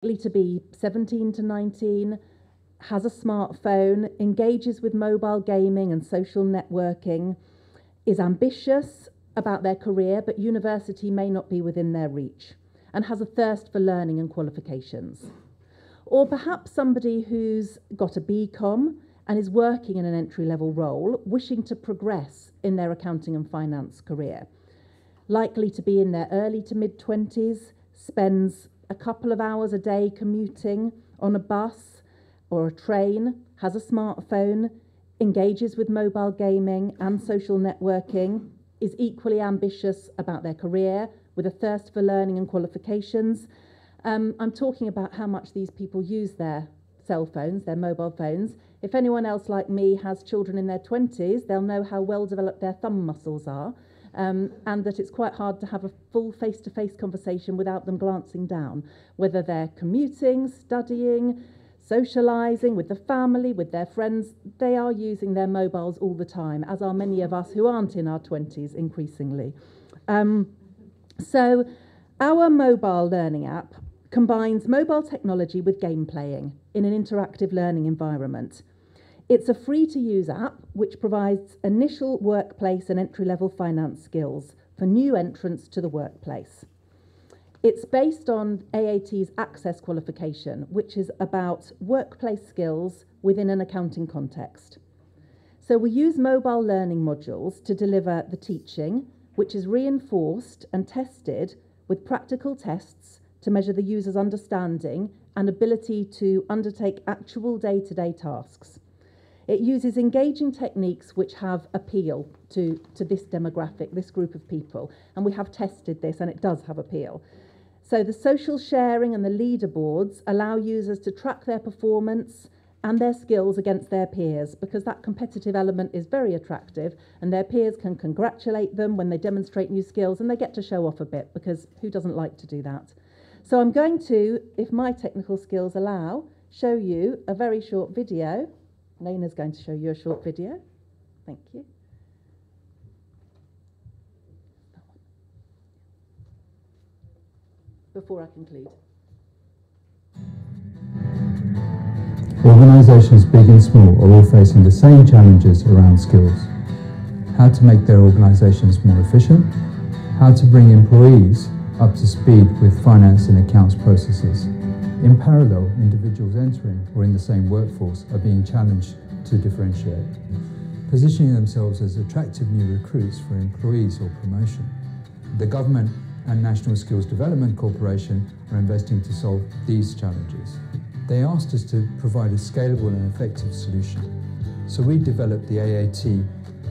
To be 17 to 19, has a smartphone, engages with mobile gaming and social networking, is ambitious about their career, but university may not be within their reach, and has a thirst for learning and qualifications. Or perhaps somebody who's got a BCom and is working in an entry-level role, wishing to progress in their accounting and finance career. Likely to be in their early to mid-20s, spends a couple of hours a day commuting on a bus or a train, has a smartphone, engages with mobile gaming and social networking, is equally ambitious about their career with a thirst for learning and qualifications. I'm talking about how much these people use their cell phones, their mobile phones. If anyone else like me has children in their 20s, they'll know how well developed their thumb muscles are. And that it's quite hard to have a full face-to-face conversation without them glancing down, whether they're commuting, studying, socialising with the family, with their friends. They are using their mobiles all the time, as are many of us who aren't in our 20s increasingly. So our mobile learning app combines mobile technology with game playing in an interactive learning environment. It's a free-to-use app which provides initial workplace and entry-level finance skills for new entrants to the workplace. It's based on AAT's Access qualification, which is about workplace skills within an accounting context. So we use mobile learning modules to deliver the teaching, which is reinforced and tested with practical tests to measure the user's understanding and ability to undertake actual day-to-day tasks. It uses engaging techniques which have appeal to this demographic, this group of people, and we have tested this and it does have appeal. So the social sharing and the leaderboards allow users to track their performance and their skills against their peers, because that competitive element is very attractive and their peers can congratulate them when they demonstrate new skills, and they get to show off a bit, because who doesn't like to do that? So I'm going to, if my technical skills allow, show you a very short video. Lena's going to show you a short video. Thank you. Before I conclude. Organisations big and small are all facing the same challenges around skills. How to make their organisations more efficient, how to bring employees up to speed with finance and accounts processes. In parallel, individuals entering or in the same workforce are being challenged to differentiate, positioning themselves as attractive new recruits for employees or promotion. The government and National Skills Development Corporation are investing to solve these challenges. They asked us to provide a scalable and effective solution. So we developed the AAT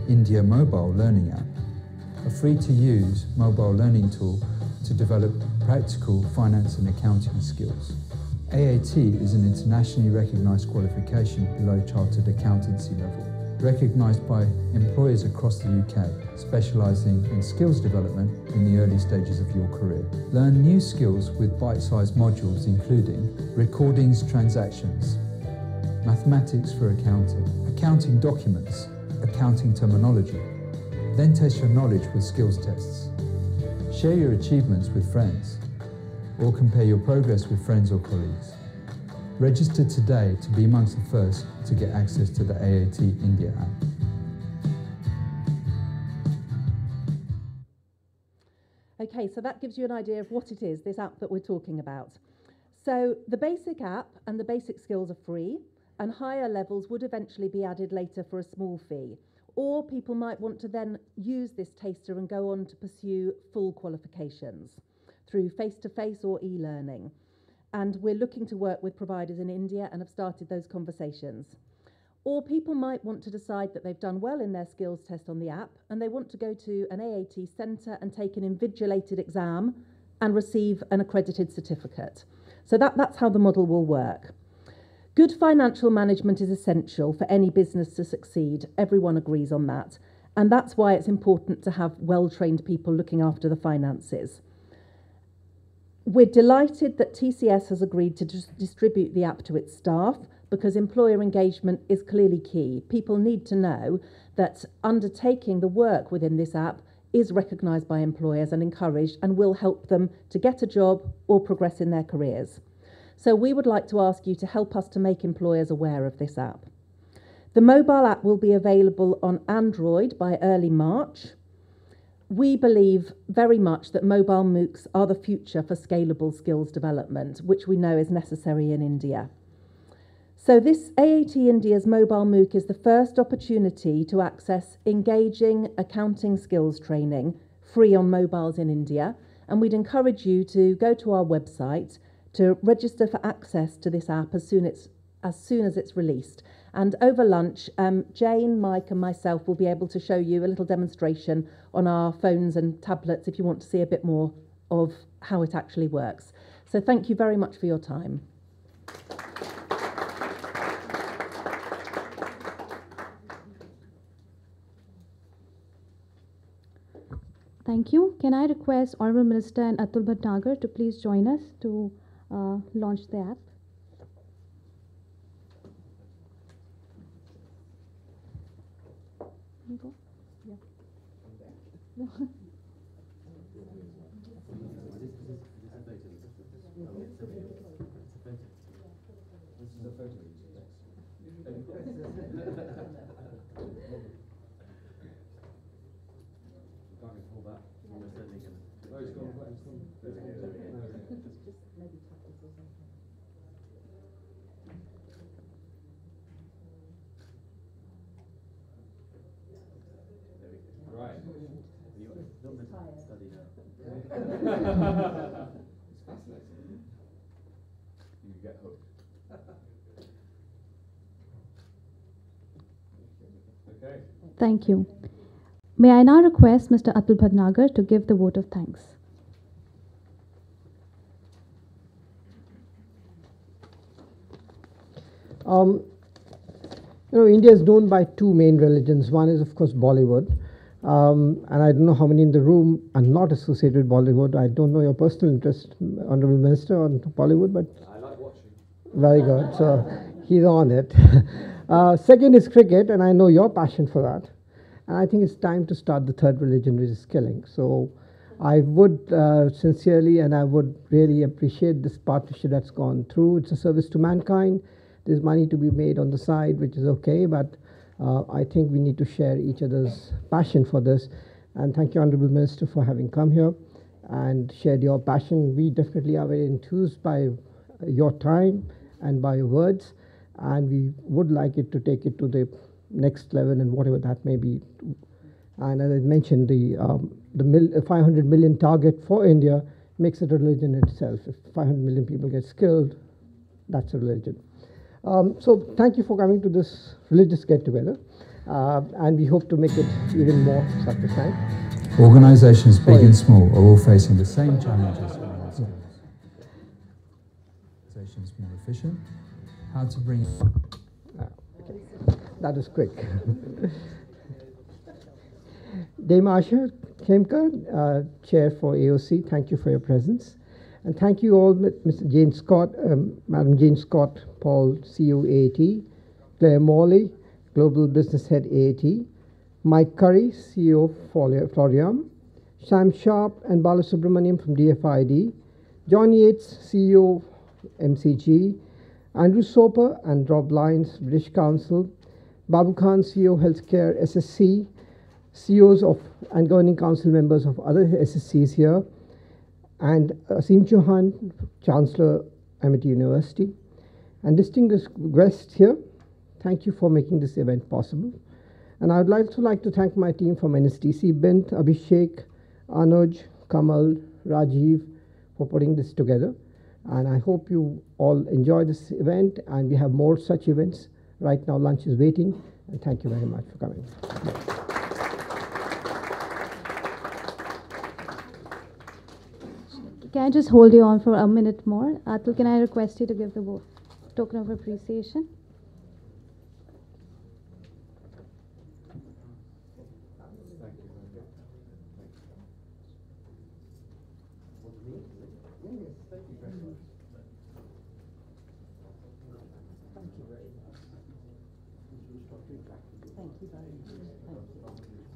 India Mobile Learning App, a free-to-use mobile learning tool to develop practical finance and accounting skills. AAT is an internationally recognised qualification below chartered accountancy level, recognised by employers across the UK, specialising in skills development in the early stages of your career. Learn new skills with bite-sized modules including recordings, transactions, mathematics for accounting, accounting documents, accounting terminology. Then test your knowledge with skills tests. Share your achievements with friends, or compare your progress with friends or colleagues. Register today to be amongst the first to get access to the AAT India app. Okay, so that gives you an idea of what it is, this app that we're talking about. So the basic app and the basic skills are free, and higher levels would eventually be added later for a small fee. Or people might want to then use this taster and go on to pursue full qualifications through face-to-face or e-learning. And we're looking to work with providers in India and have started those conversations. Or people might want to decide that they've done well in their skills test on the app and they want to go to an AAT centre and take an invigilated exam and receive an accredited certificate. So that's how the model will work. Good financial management is essential for any business to succeed. Everyone agrees on that. And that's why it's important to have well-trained people looking after the finances. We're delighted that TCS has agreed to distribute the app to its staff, because employer engagement is clearly key. People need to know that undertaking the work within this app is recognised by employers and encouraged and will help them to get a job or progress in their careers. So we would like to ask you to help us to make employers aware of this app. The mobile app will be available on Android by early March. We believe very much that mobile Moocs are the future for scalable skills development, which we know is necessary in India. So this AAT India's mobile Mooc is the first opportunity to access engaging accounting skills training free on mobiles in India, and we'd encourage you to go to our website to register for access to this app as soon as it's released. And over lunch, Jane, Mike and myself will be able to show you a little demonstration on our phones and tablets if you want to see a bit more of how it actually works. So thank you very much for your time. Thank you. Can I request Honourable Minister and Atul Bhatnagar to please join us to launch the app? You get hooked. Okay. Thank you. May I now request Mr. Atul Bhatnagar to give the vote of thanks. India is known by two main religions. One is, of course, Bollywood. And I don't know how many in the room are not associated with Bollywood. I don't know your personal interest, Honourable Minister, on Bollywood, but I like watching. Very good. So he's on it. Second is cricket, and I know your passion for that. And I think it's time to start the third religion, which is skilling. So I would sincerely and I would really appreciate this partnership that's gone through. It's a service to mankind. There's money to be made on the side, which is okay, but I think we need to share each other's passion for this. And thank you, Honourable Minister, for having come here and shared your passion. We definitely are very enthused by your time and by your words, and we would like it to take it to the next level and whatever that may be. And as I mentioned, the 500 million target for India makes it a religion itself. If 500 million people get skilled, that's a religion. So thank you for coming to this religious get-together, and we hope to make it even more satisfying. Organisations big and small are all facing the same challenges around skills. Organisations more efficient, how to bring... Okay. That is quick. Dame Asha Khemka, Chair for AOC, thank you for your presence. And thank you all, Mr. Jane Scott, Madam Jane Scott, Paul, CEO AAT, Claire Morley, Global Business Head AAT, Mike Curry, CEO Floriam, Sam Sharp and Bala Subramaniam from DFID, John Yates, CEO MCG, Andrew Soper and Rob Lyons, British Council, Babu Khan, CEO Healthcare SSC, CEOs of and Governing Council members of other SSCs here, and Asim Chauhan, Chancellor, Amity University, and distinguished guests here. Thank you for making this event possible. And I would also like to thank my team from NSDC, Bint, Abhishek, Anuj, Kamal, Rajiv, for putting this together. And I hope you all enjoy this event, and we have more such events. Right now, lunch is waiting, and thank you very much for coming. Can I just hold you on for a minute more? Atul, can I request you to give the token of appreciation?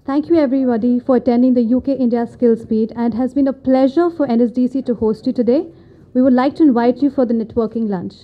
Thank you everybody for attending the UK India Skills Meet, and it has been a pleasure for NSDC to host you today. We would like to invite you for the networking lunch.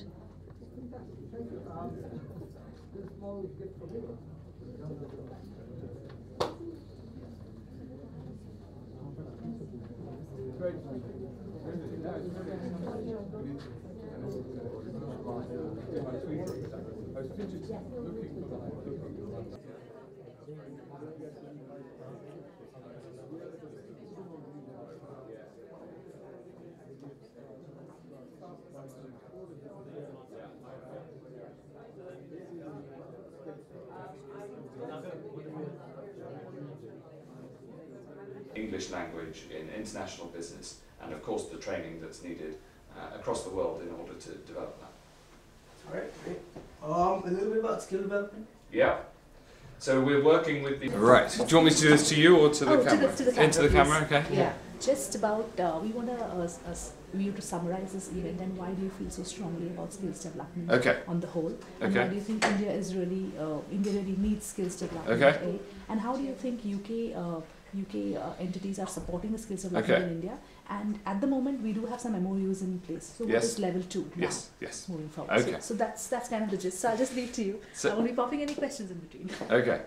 English language in international business, and of course the training that's needed across the world in order to develop that. Alright, great. A little bit about skill development. Yeah. So we're working with the... Right. Do you want me to do this to you or to the camera? To the camera. Into the camera, okay. Yeah. Just about, we want you to summarize this event and why do you feel so strongly about skills development on the whole? And why do you think India is really, India really needs skills development? Okay. And how do you think UK entities are supporting the skills development in India? And at the moment, we do have some MOUs in place. So what is level 2 now? Yes. Moving forward. Okay. So that's kind of the gist. So I'll just leave to you. I won't be popping any questions in between. Okay.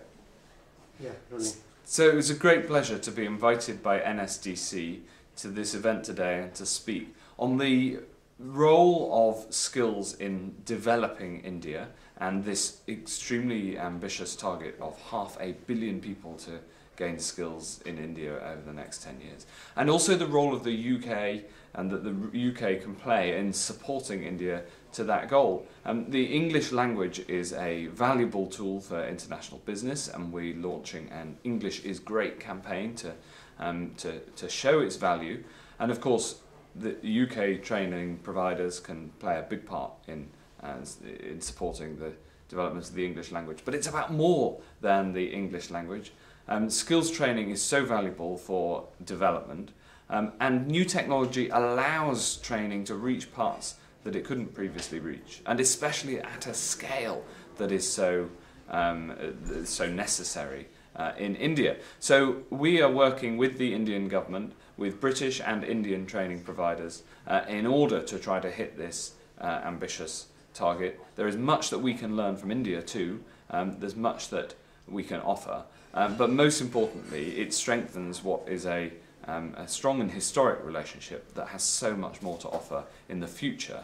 Yeah, really. So it was a great pleasure to be invited by NSDC to this event today and to speak on the role of skills in developing India and this extremely ambitious target of 500 million people to gain skills in India over the next 10 years. And also the role of the UK and that the UK can play in supporting India to that goal. The English language is a valuable tool for international business, and we're launching an English is Great campaign to show its value. And of course, the UK training providers can play a big part in supporting the development of the English language. But it's about more than the English language. Skills training is so valuable for development, and new technology allows training to reach parts that it couldn't previously reach, and especially at a scale that is so necessary in India. So we are working with the Indian government, with British and Indian training providers in order to try to hit this ambitious target. There is much that we can learn from India too. There's much that we can offer, but most importantly, it strengthens what is a strong and historic relationship that has so much more to offer in the future,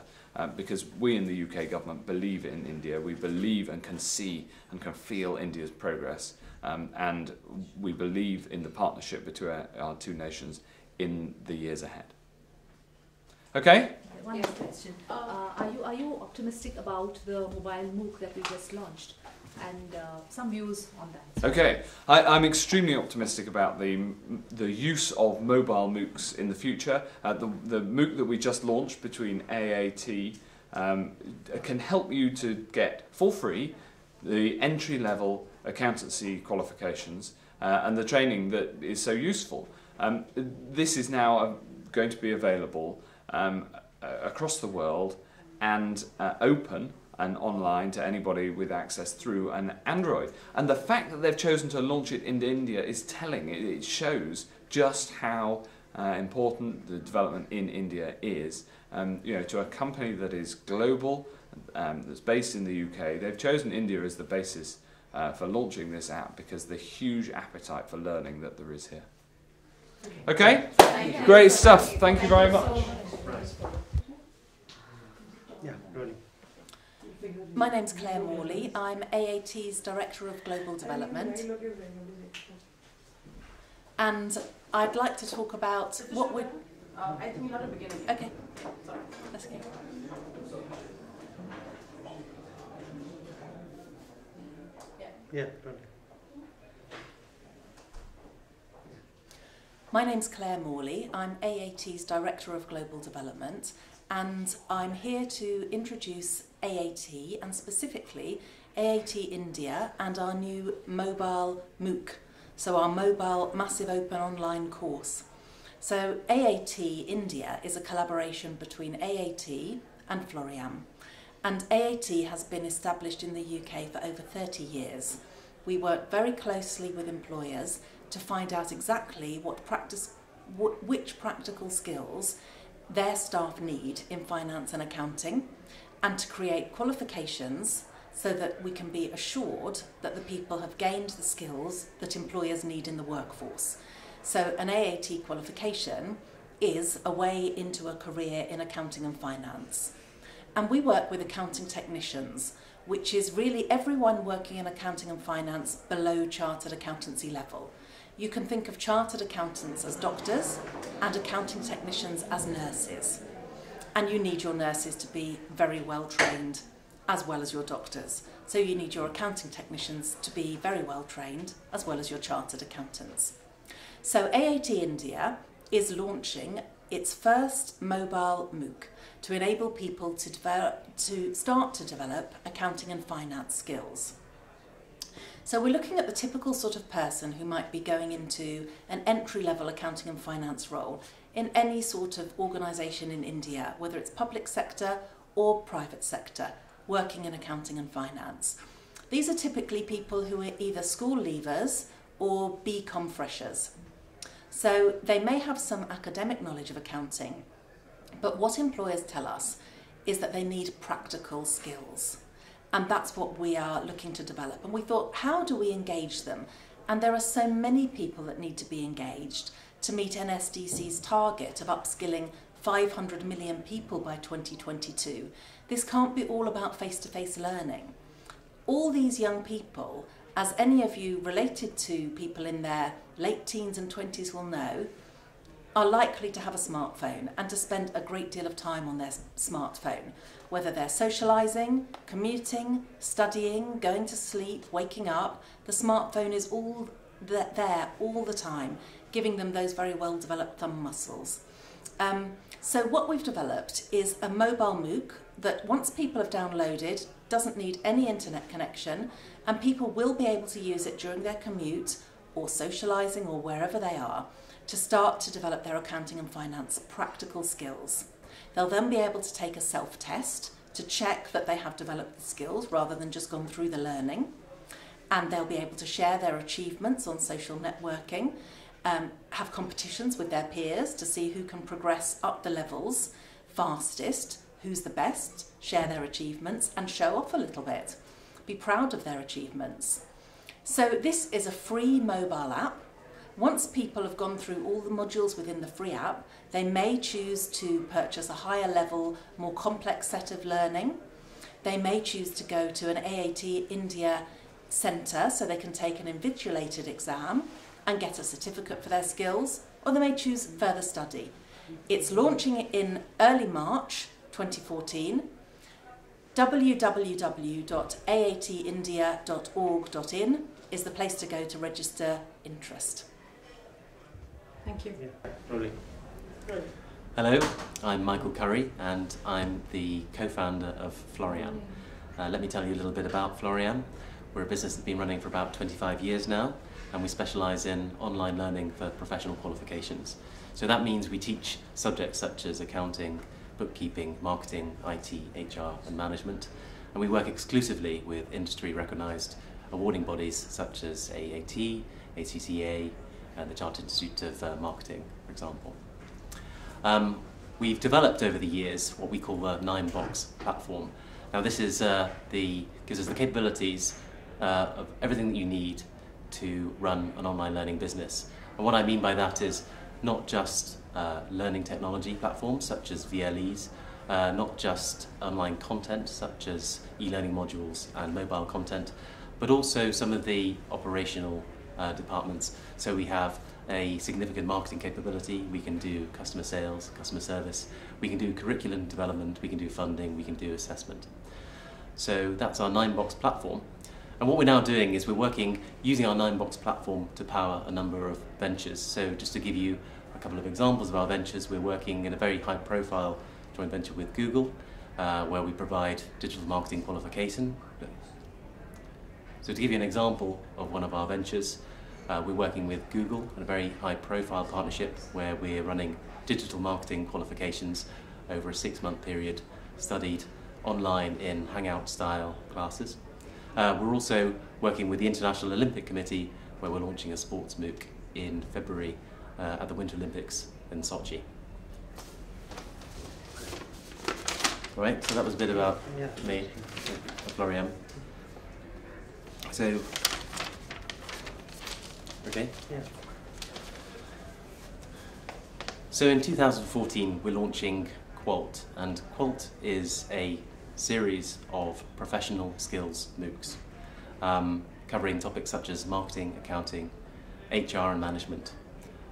because we in the UK government believe in India. We believe and can see and can feel India's progress, and we believe in the partnership between our two nations in the years ahead. Okay? One more question. Are you optimistic about the mobile Mooc that we just launched? And some views on that. Okay, I'm extremely optimistic about the use of mobile Moocs in the future. The Mooc that we just launched between AAT can help you to get for free the entry-level accountancy qualifications and the training that is so useful. This is now going to be available across the world and open and online to anybody with access through an Android. And the fact that they've chosen to launch it in India is telling. It shows just how important the development in India is. To a company that is global, that's based in the UK, they've chosen India as the basis for launching this app because of the huge appetite for learning that there is here. Okay? Great stuff. Thank you very much. Yeah, really. My name's Claire Morley. I'm AAT's Director of Global Development. And I'd like to talk about what we're... I think you're at the beginning. Okay. Sorry. That's okay. Yeah, really. My name's Claire Morley. I'm AAT's Director of Global Development, and I'm here to introduce AAT, and specifically AAT India and our new mobile Mooc, so our mobile massive open online course. So AAT India is a collaboration between AAT and Florian, and AAT has been established in the UK for over 30 years. We work very closely with employers to find out exactly which practical skills their staff need in finance and accounting, and to create qualifications so that we can be assured that the people have gained the skills that employers need in the workforce. So an AAT qualification is a way into a career in accounting and finance. And we work with accounting technicians, which is really everyone working in accounting and finance below chartered accountancy level. You can think of chartered accountants as doctors and accounting technicians as nurses. And you need your nurses to be very well trained as well as your doctors. So you need your accounting technicians to be very well trained as well as your chartered accountants. So AAT India is launching its first mobile Mooc to enable people to start to develop accounting and finance skills. So we're looking at the typical sort of person who might be going into an entry-level accounting and finance role in any sort of organisation in India, whether it's public sector or private sector, working in accounting and finance. These are typically people who are either school leavers or BCom freshers. So they may have some academic knowledge of accounting, but what employers tell us is that they need practical skills. And that's what we are looking to develop. And we thought, how do we engage them? And there are so many people that need to be engaged to meet NSDC's target of upskilling 500 million people by 2022. This can't be all about face-to-face learning. All these young people, as any of you related to people in their late teens and 20s will know, are likely to have a smartphone and to spend a great deal of time on their smartphone, whether they're socialising, commuting, studying, going to sleep, waking up. The smartphone is all there all the time, giving them those very well developed thumb muscles. So what we've developed is a mobile Mooc that once people have downloaded, doesn't need any internet connection, and people will be able to use it during their commute or socialising or wherever they are to start to develop their accounting and finance practical skills. They'll then be able to take a self-test to check that they have developed the skills rather than just gone through the learning, and they'll be able to share their achievements on social networking, have competitions with their peers to see who can progress up the levels fastest, who's the best, share their achievements and show off a little bit, be proud of their achievements. So this is a free mobile app. Once people have gone through all the modules within the free app, they may choose to purchase a higher level, more complex set of learning. They may choose to go to an AAT India centre so they can take an invigilated exam and get a certificate for their skills, or they may choose further study. It's launching in early March 2014. www.aatindia.org.in is the place to go to register interest. Thank you. Yeah. Hello, I'm Michael Curry and I'm the co-founder of Florian. Let me tell you a little bit about Florian. We're a business that's been running for about 25 years now, and we specialise in online learning for professional qualifications. So that means we teach subjects such as accounting, bookkeeping, marketing, IT, HR and management. And we work exclusively with industry recognised awarding bodies such as AAT, ACCA and the Chartered Institute of Marketing, for example. We've developed over the years what we call the 9-box platform. Now this is gives us the capabilities of everything that you need to run an online learning business. And what I mean by that is not just learning technology platforms such as VLEs, not just online content such as e-learning modules and mobile content, but also some of the operational departments. So we have a significant marketing capability, we can do customer sales, customer service, we can do curriculum development, we can do funding, we can do assessment. So that's our 9-box platform. And what we're now doing is we're working using our 9-box platform to power a number of ventures. So just to give you a couple of examples of our ventures, we're working in a very high profile joint venture with Google, where we provide digital marketing qualification. So to give you an example of one of our ventures, we're working with Google in a very high profile partnership where we're running digital marketing qualifications over a 6-month period, studied online in Hangout style classes. We're also working with the International Olympic Committee where we're launching a sports Mooc in February at the Winter Olympics in Sochi. Right, so that was a bit about me, Florian. So, okay? Yeah. So in 2014, we're launching Qualt, and Qualt is a series of professional skills MOOCs, covering topics such as marketing, accounting, HR and management.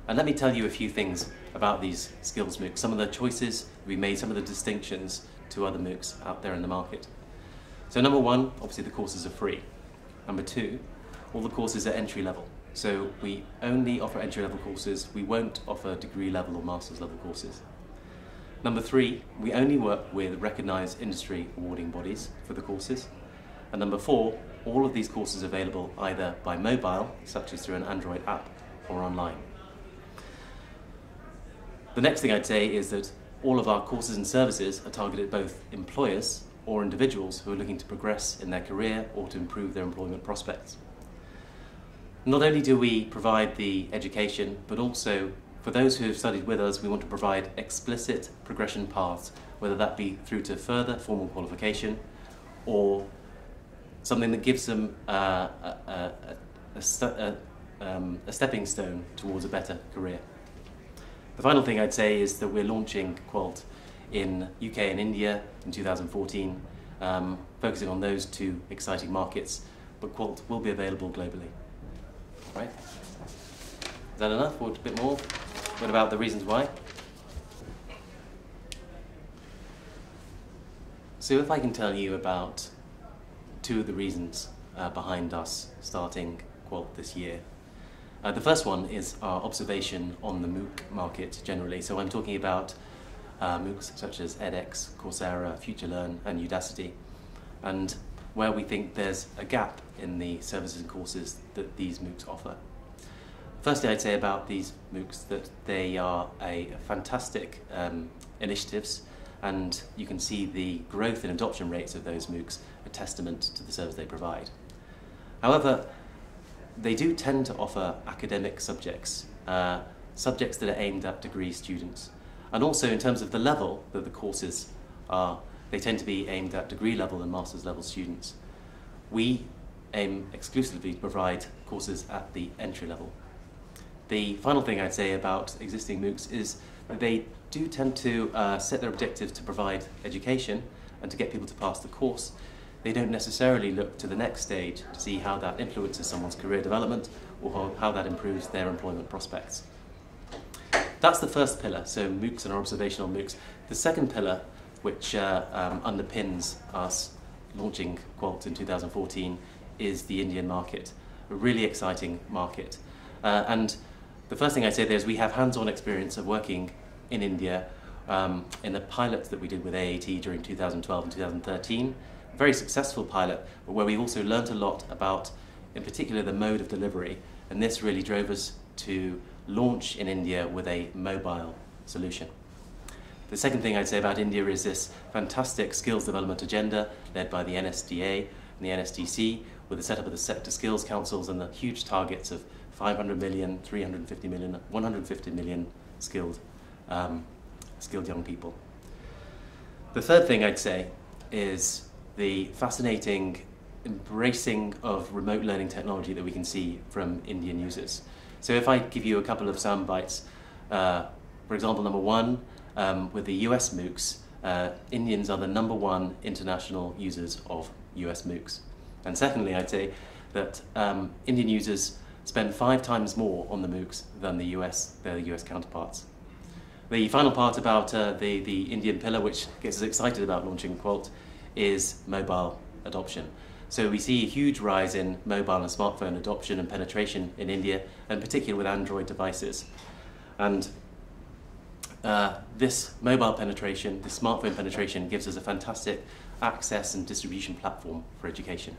And let me tell you a few things about these skills MOOCs, some of the choices we made, some of the distinctions to other MOOCs out there in the market. So number one, obviously the courses are free. Number two, all the courses are entry level. So we only offer entry level courses, we won't offer degree level or master's level courses. Number three, we only work with recognised industry awarding bodies for the courses. And number four, all of these courses are available either by mobile, such as through an Android app, or online. The next thing I'd say is that all of our courses and services are targeted at both employers or individuals who are looking to progress in their career or to improve their employment prospects. Not only do we provide the education, but also for those who have studied with us, we want to provide explicit progression paths, whether that be through to further formal qualification or something that gives them a stepping stone towards a better career. The final thing I'd say is that we're launching Qualt in UK and India in 2014, focusing on those two exciting markets, but Qualt will be available globally. Right? Is that enough or a bit more? What about the reasons why? So if I can tell you about two of the reasons behind us starting Qualt this year. The first one is our observation on the Mooc market generally. So I'm talking about MOOCs such as edX, Coursera, FutureLearn and Udacity, and where we think there's a gap in the services and courses that these MOOCs offer. Firstly, I'd say about these MOOCs that they are a fantastic initiatives, and you can see the growth and adoption rates of those MOOCs a testament to the service they provide. However, they do tend to offer academic subjects, subjects that are aimed at degree students. And also in terms of the level that the courses are, they tend to be aimed at degree level and master's level students. We aim exclusively to provide courses at the entry level. The final thing I'd say about existing MOOCs is that they do tend to set their objectives to provide education and to get people to pass the course. They don't necessarily look to the next stage to see how that influences someone's career development or how that improves their employment prospects. That's the first pillar, so MOOCs and our observational MOOCs. The second pillar, which underpins us launching Qualt in 2014, is the Indian market, a really exciting market. And the first thing I'd say there is we have hands-on experience of working in India in a pilot that we did with AAT during 2012 and 2013. Very successful pilot, but where we also learnt a lot about, in particular, the mode of delivery, and this really drove us to launch in India with a mobile solution. The second thing I'd say about India is this fantastic skills development agenda led by the NSDA and the NSDC, with the setup of the sector skills councils and the huge targets of 500 million, 350 million, 150 million skilled young people. The third thing I'd say is the fascinating embracing of remote learning technology that we can see from Indian users. So if I give you a couple of sound bites, for example, number one, with the US MOOCs, Indians are the #1 international users of US MOOCs. And secondly, I'd say that Indian users spend 5 times more on the MOOCs than their US counterparts. The final part about the Indian pillar, which gets us excited about launching Qualt, is mobile adoption. So we see a huge rise in mobile and smartphone adoption and penetration in India, and particularly with Android devices. And this mobile penetration, this smartphone penetration, gives us a fantastic access and distribution platform for education.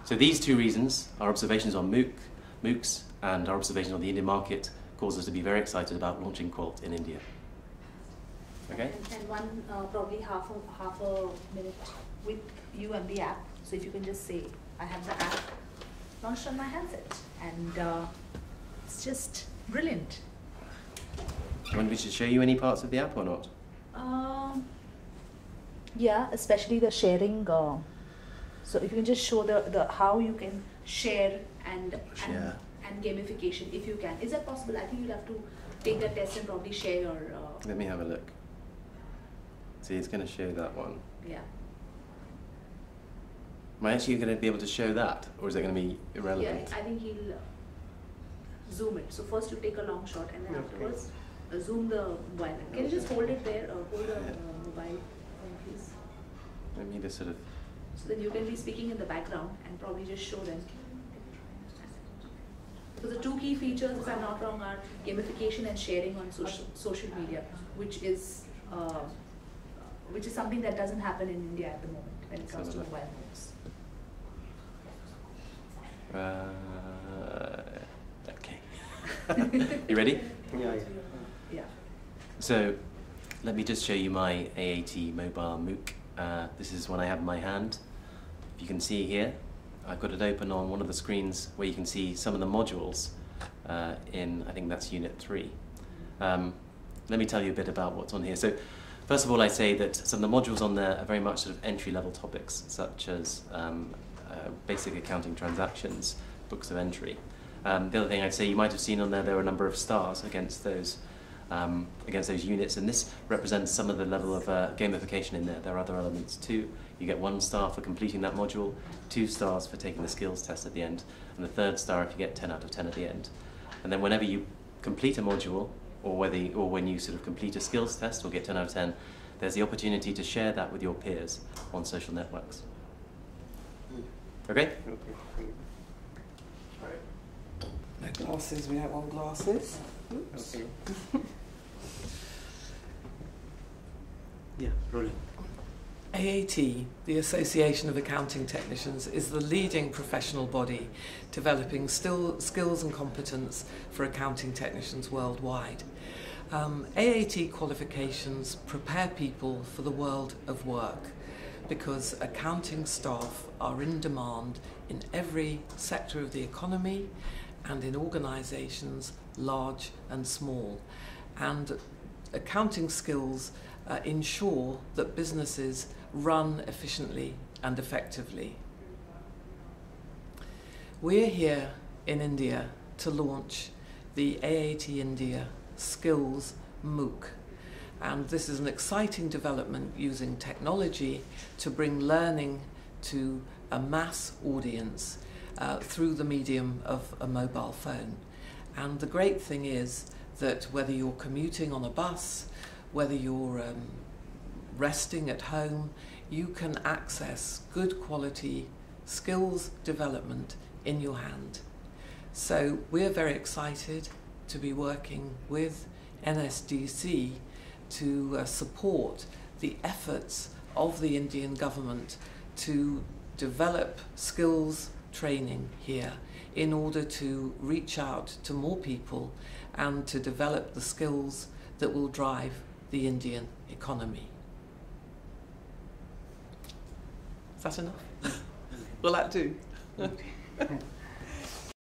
So these two reasons, our observations on MOOCs and our observation on the Indian market, cause us to be very excited about launching Qualt in India. Okay? And one, probably half a minute with you and the app. So if you can just say, I have the app launched on my handset, and it's just brilliant. Do you want me to show you any parts of the app or not? Yeah, especially the sharing. So if you can just show the how you can share and gamification, if you can. Is that possible? I think you'll have to take the test and probably share your... Let me have a look. See, it's going to show that one. Yeah. Am I actually going to be able to show that, or is it going to be irrelevant? Yeah, I think he'll zoom it. So first you take a long shot and then afterwards zoom the mobile. Can you just hold it there, hold the mobile phone, please? Let me just sort of... So then you can be speaking in the background and probably just show them. So the two key features, if I'm not wrong, are gamification and sharing on social media, which is something that doesn't happen in India at the moment when it comes to mobile phones. Okay. You ready? Yeah. So let me just show you my AAT mobile Mooc. This is one I have in my hand. If you can see here, I've got it open on one of the screens where you can see some of the modules in, I think that's Unit 3. Let me tell you a bit about what's on here. So first of all, I say that some of the modules on there are very much sort of entry-level topics, such as basic accounting transactions, books of entry. The other thing I'd say, you might have seen on there are a number of stars against those units, and this represents some of the level of gamification in there. There are other elements too. You get 1 star for completing that module, 2 stars for taking the skills test at the end, and the 3rd star if you get 10 out of 10 at the end. And then whenever you complete a module, or when you sort of complete a skills test or get 10 out of 10, there's the opportunity to share that with your peers on social networks. Okay? No glasses, we don't want glasses. Oops. Okay. Yeah, rolling. AAT, the Association of Accounting Technicians, is the leading professional body developing skills and competence for accounting technicians worldwide. AAT qualifications prepare people for the world of work because accounting staff are in demand in every sector of the economy and in organisations large and small. And accounting skills ensure that businesses run efficiently and effectively. We're here in India to launch the AAT India Skills Mooc, and this is an exciting development using technology to bring learning to a mass audience through the medium of a mobile phone. And the great thing is that whether you're commuting on a bus, whether you're resting at home, you can access good quality skills development in your hand. So we're very excited to be working with NSDC to support the efforts of the Indian government to develop skills training here in order to reach out to more people and to develop the skills that will drive the Indian economy. Is that enough? Will that do? Okay.